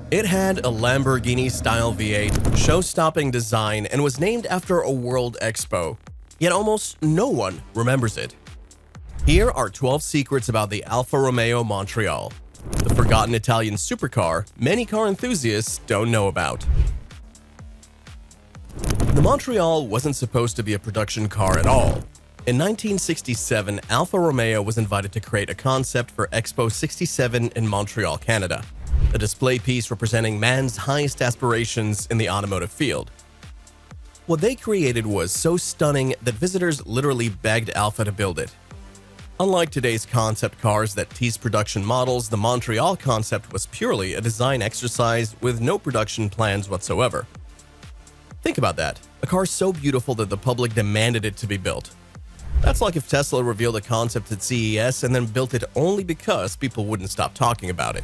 It had a Lamborghini-style V8, show-stopping design, and was named after a world expo. Yet almost no one remembers it. Here are 12 secrets about the Alfa Romeo Montreal, the forgotten Italian supercar many car enthusiasts don't know about. The Montreal wasn't supposed to be a production car at all. In 1967, Alfa Romeo was invited to create a concept for Expo 67 in Montreal, Canada, a display piece representing man's highest aspirations in the automotive field. What they created was so stunning that visitors literally begged Alfa to build it. Unlike today's concept cars that tease production models, the Montreal concept was purely a design exercise with no production plans whatsoever. Think about that, a car so beautiful that the public demanded it to be built. That's like if Tesla revealed a concept at CES and then built it only because people wouldn't stop talking about it.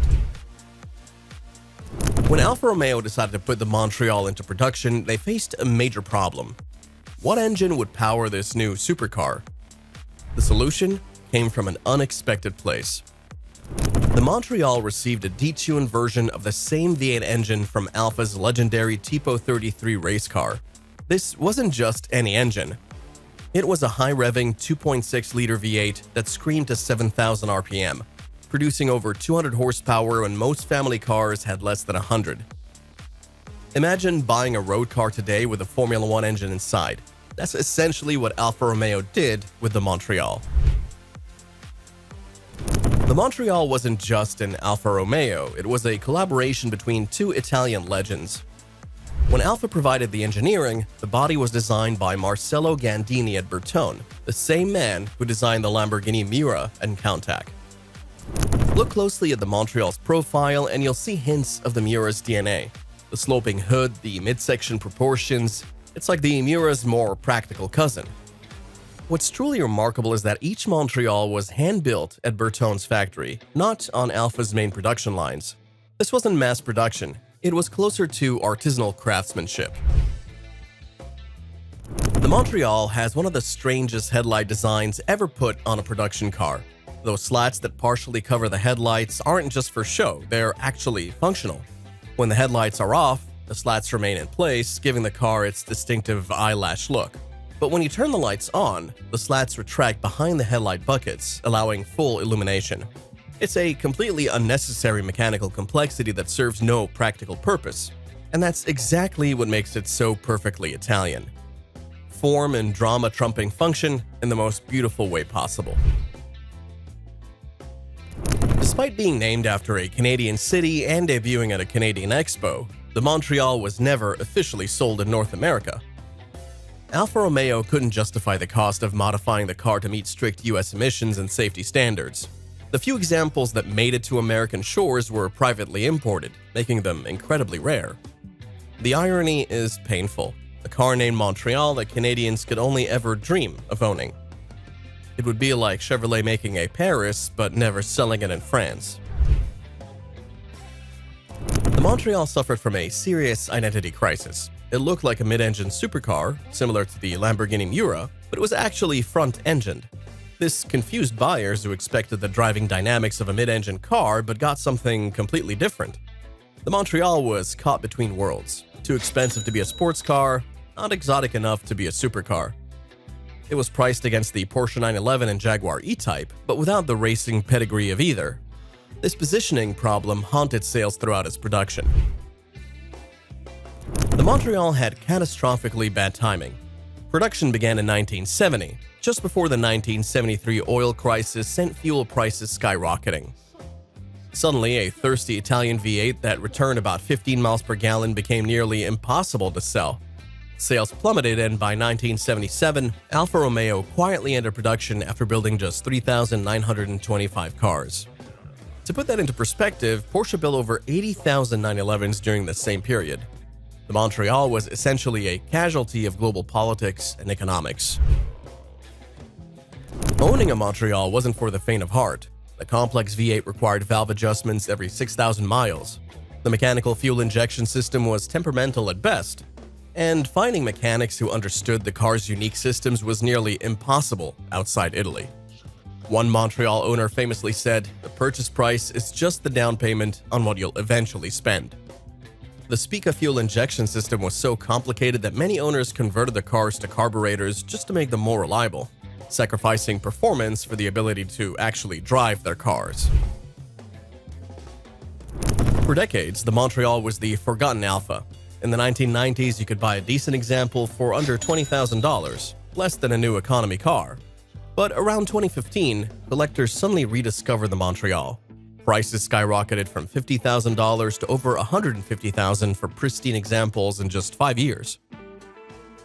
When Alfa Romeo decided to put the Montreal into production, they faced a major problem. What engine would power this new supercar? The solution came from an unexpected place. The Montreal received a detuned version of the same V8 engine from Alfa's legendary Tipo 33 race car. This wasn't just any engine. It was a high-revving 2.6-liter V8 that screamed to 7,000 RPM, producing over 200 horsepower when most family cars had less than 100. Imagine buying a road car today with a Formula 1 engine inside. That's essentially what Alfa Romeo did with the Montreal. The Montreal wasn't just an Alfa Romeo, it was a collaboration between two Italian legends. When Alfa provided the engineering, the body was designed by Marcello Gandini at Bertone, the same man who designed the Lamborghini Miura and Countach. Look closely at the Montreal's profile and you'll see hints of the Miura's DNA. The sloping hood, the midsection proportions, it's like the Miura's more practical cousin. What's truly remarkable is that each Montreal was hand-built at Bertone's factory, not on Alfa's main production lines. This wasn't mass production, it was closer to artisanal craftsmanship. The Montreal has one of the strangest headlight designs ever put on a production car. Those slats that partially cover the headlights aren't just for show, they're actually functional. When the headlights are off, the slats remain in place, giving the car its distinctive eyelash look. But when you turn the lights on, the slats retract behind the headlight buckets, allowing full illumination. It's a completely unnecessary mechanical complexity that serves no practical purpose. And that's exactly what makes it so perfectly Italian. Form and drama-trumping function in the most beautiful way possible. Despite being named after a Canadian city and debuting at a Canadian expo, the Montreal was never officially sold in North America. Alfa Romeo couldn't justify the cost of modifying the car to meet strict US emissions and safety standards. The few examples that made it to American shores were privately imported, making them incredibly rare. The irony is painful. A car named Montreal that Canadians could only ever dream of owning. It would be like Chevrolet making a Paris but never selling it in France. The Montreal suffered from a serious identity crisis. It looked like a mid-engine supercar, similar to the Lamborghini Miura, but it was actually front-engined. This confused buyers who expected the driving dynamics of a mid-engine car but got something completely different. The Montreal was caught between worlds. Too expensive to be a sports car, not exotic enough to be a supercar. It was priced against the Porsche 911 and Jaguar E-Type, but without the racing pedigree of either. This positioning problem haunted sales throughout its production. The Montreal had catastrophically bad timing. Production began in 1970, just before the 1973 oil crisis sent fuel prices skyrocketing. Suddenly, a thirsty Italian V8 that returned about 15 miles per gallon became nearly impossible to sell. Sales plummeted, and by 1977, Alfa Romeo quietly entered production after building just 3,925 cars. To put that into perspective, Porsche built over 80,000 911s during the same period. The Montreal was essentially a casualty of global politics and economics. Owning a Montreal wasn't for the faint of heart. The complex V8 required valve adjustments every 6,000 miles. The mechanical fuel injection system was temperamental at best, and finding mechanics who understood the car's unique systems was nearly impossible outside Italy. One Montreal owner famously said, "The purchase price is just the down payment on what you'll eventually spend." The Spica fuel injection system was so complicated that many owners converted their cars to carburetors just to make them more reliable, sacrificing performance for the ability to actually drive their cars. For decades, the Montreal was the forgotten Alfa. In the 1990s, you could buy a decent example for under $20,000, less than a new economy car. But around 2015, collectors suddenly rediscovered the Montreal. Prices skyrocketed from $50,000 to over $150,000 for pristine examples in just 5 years.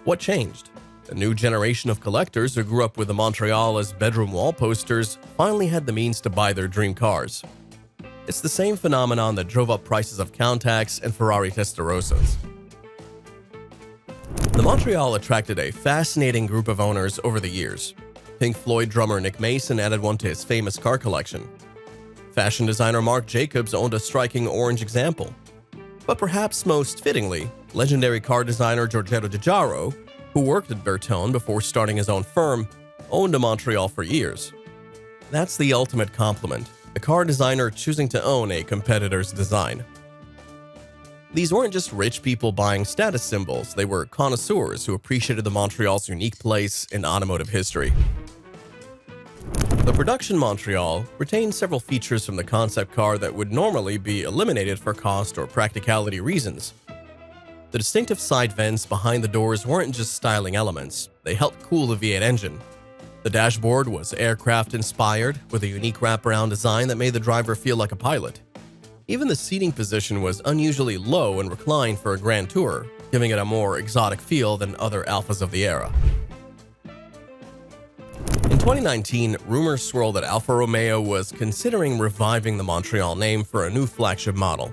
What changed? A new generation of collectors who grew up with the Montreal as bedroom wall posters finally had the means to buy their dream cars. It's the same phenomenon that drove up prices of Countachs and Ferrari Testarossas. The Montreal attracted a fascinating group of owners over the years. Pink Floyd drummer Nick Mason added one to his famous car collection. Fashion designer Marc Jacobs owned a striking orange example. But perhaps most fittingly, legendary car designer Giorgetto Giugiaro, who worked at Bertone before starting his own firm, owned a Montreal for years. That's the ultimate compliment, a car designer choosing to own a competitor's design. These weren't just rich people buying status symbols, they were connoisseurs who appreciated the Montreal's unique place in automotive history. The production Montreal retained several features from the concept car that would normally be eliminated for cost or practicality reasons. The distinctive side vents behind the doors weren't just styling elements, they helped cool the V8 engine. The dashboard was aircraft-inspired, with a unique wraparound design that made the driver feel like a pilot. Even the seating position was unusually low and reclined for a grand tour, giving it a more exotic feel than other Alfas of the era. In 2019, rumors swirled that Alfa Romeo was considering reviving the Montreal name for a new flagship model.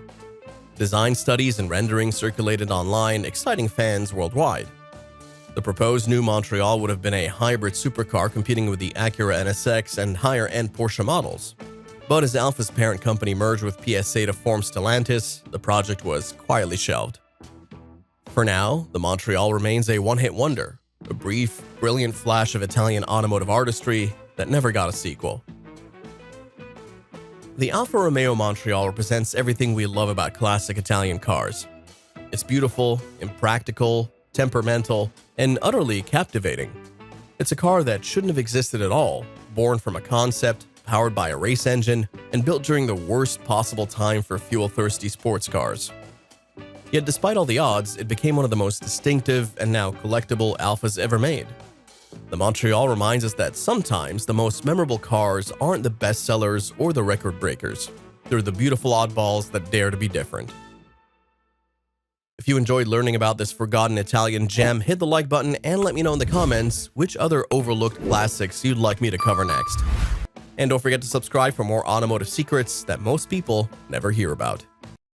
Design studies and renderings circulated online, exciting fans worldwide. The proposed new Montreal would have been a hybrid supercar competing with the Acura NSX and higher-end Porsche models. But as Alfa's parent company merged with PSA to form Stellantis, the project was quietly shelved. For now, the Montreal remains a one-hit wonder, a brief, brilliant flash of Italian automotive artistry that never got a sequel. The Alfa Romeo Montreal represents everything we love about classic Italian cars. It's beautiful, impractical, temperamental, and utterly captivating. It's a car that shouldn't have existed at all, born from a concept, powered by a race engine, and built during the worst possible time for fuel-thirsty sports cars. Yet despite all the odds, it became one of the most distinctive and now collectible Alfas ever made. The Montreal reminds us that sometimes the most memorable cars aren't the best sellers or the record breakers. They're the beautiful oddballs that dare to be different. If you enjoyed learning about this forgotten Italian gem, hit the like button and let me know in the comments which other overlooked classics you'd like me to cover next. And don't forget to subscribe for more automotive secrets that most people never hear about.